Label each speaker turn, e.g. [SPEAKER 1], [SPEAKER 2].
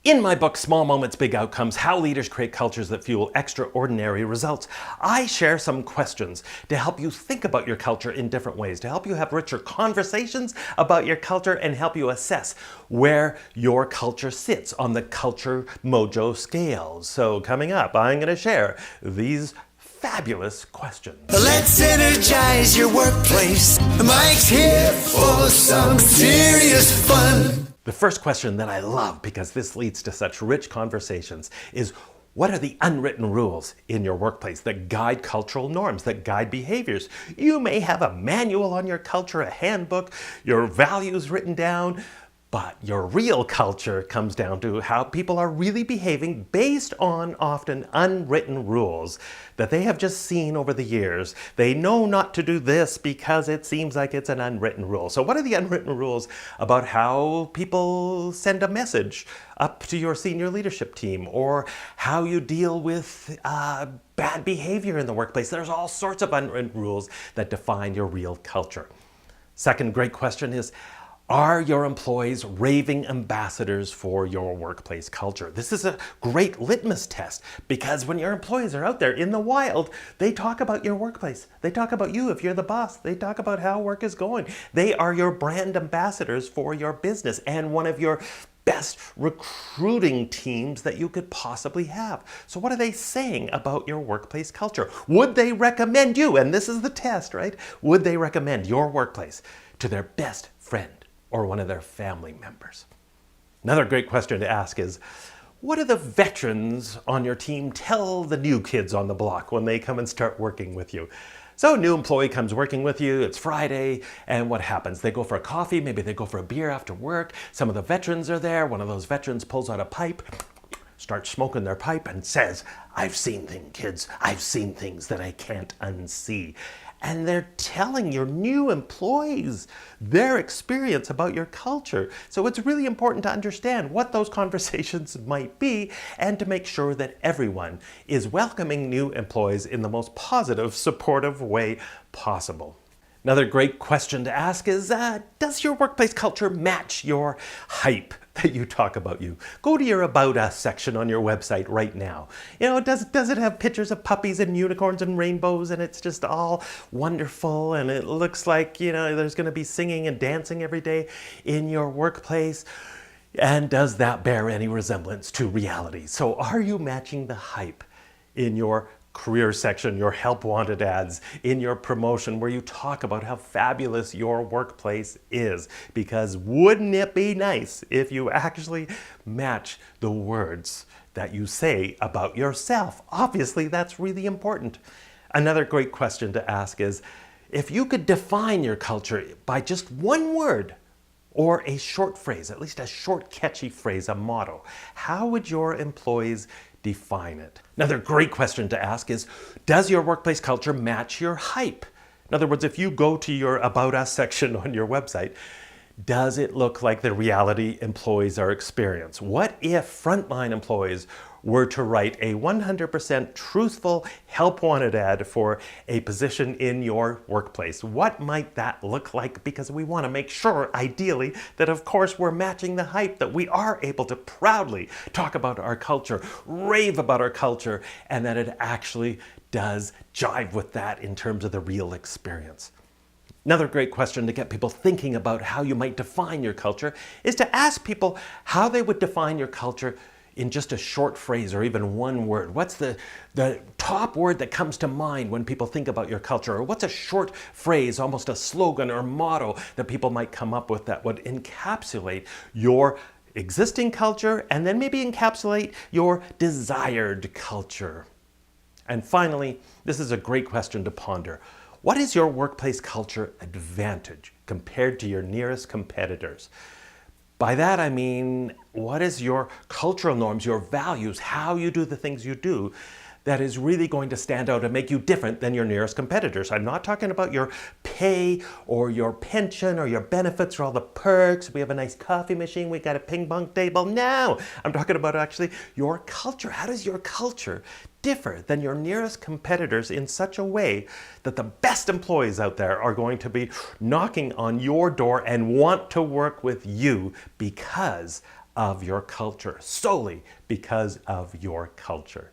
[SPEAKER 1] In my book, Small Moments, Big Outcomes, How Leaders Create Cultures That Fuel Extraordinary Results, I share some questions to help you think about your culture in different ways, to help you have richer conversations about your culture and help you assess where your culture sits on the culture mojo scale. So coming up, I'm going to share these fabulous questions.
[SPEAKER 2] Let's energize your workplace. Mike's here for some serious fun.
[SPEAKER 1] The first question that I love, because this leads to such rich conversations, is what are the unwritten rules in your workplace that guide cultural norms, that guide behaviors? You may have a manual on your culture, a handbook, your values written down, but your real culture comes down to how people are really behaving based on often unwritten rules that they have just seen over the years. They know not to do this because it seems like it's an unwritten rule. So what are the unwritten rules about how people send a message up to your senior leadership team, or how you deal with bad behavior in the workplace? There's all sorts of unwritten rules that define your real culture. Second great question is, are your employees raving ambassadors for your workplace culture? This is a great litmus test, because when your employees are out there in the wild, they talk about your workplace. They talk about you if you're the boss. They talk about how work is going. They are your brand ambassadors for your business and one of your best recruiting teams that you could possibly have. So what are they saying about your workplace culture? Would they recommend you? And this is the test, right? Would they recommend your workplace to their best friend or one of their family members? Another great question to ask is, what do the veterans on your team tell the new kids on the block when they come and start working with you? So a new employee comes working with you, it's Friday, and what happens? They go for a coffee, maybe they go for a beer after work. Some of the veterans are there. One of those veterans pulls out a pipe, starts smoking their pipe, and says, "I've seen things, kids. I've seen things that I can't unsee." And they're telling your new employees their experience about your culture. So it's really important to understand what those conversations might be and to make sure that everyone is welcoming new employees in the most positive, supportive way possible. Another great question to ask is, does your workplace culture match your hype that you talk about you? Go to your About Us section on your website right now. You know, does it have pictures of puppies and unicorns and rainbows, and it's just all wonderful, and it looks like, you know, there's going to be singing and dancing every day in your workplace? And does that bear any resemblance to reality? So are you matching the hype in your career section, your help wanted ads, in your promotion, where you talk about how fabulous your workplace is? Because wouldn't it be nice if you actually match the words that you say about yourself? Obviously, that's really important. Another great question to ask is, if you could define your culture by just one word, or a short phrase, at least a short catchy phrase, a motto, how would your employees define it? Another great question to ask is, does your workplace culture match your hype? In other words, if you go to your About Us section on your website, does it look like the reality employees are experiencing? What if frontline employees were to write a 100% truthful help wanted ad for a position in your workplace? What might that look like? Because we want to make sure, ideally, that of course we're matching the hype, that we are able to proudly talk about our culture, rave about our culture, and that it actually does jive with that in terms of the real experience. Another great question to get people thinking about how you might define your culture is to ask people how they would define your culture in just a short phrase or even one word. What's the top word that comes to mind when people think about your culture? Or what's a short phrase, almost a slogan or motto, that people might come up with that would encapsulate your existing culture and then maybe encapsulate your desired culture? And finally, this is a great question to ponder. What is your workplace culture advantage compared to your nearest competitors? By that I mean, what is your cultural norms, your values, how you do the things you do that is really going to stand out and make you different than your nearest competitors? I'm not talking about your pay or your pension or your benefits or all the perks. We have a nice coffee machine, we got a ping pong table. No, I'm talking about actually your culture. How does your culture differ than your nearest competitors in such a way that the best employees out there are going to be knocking on your door and want to work with you because of your culture, solely because of your culture.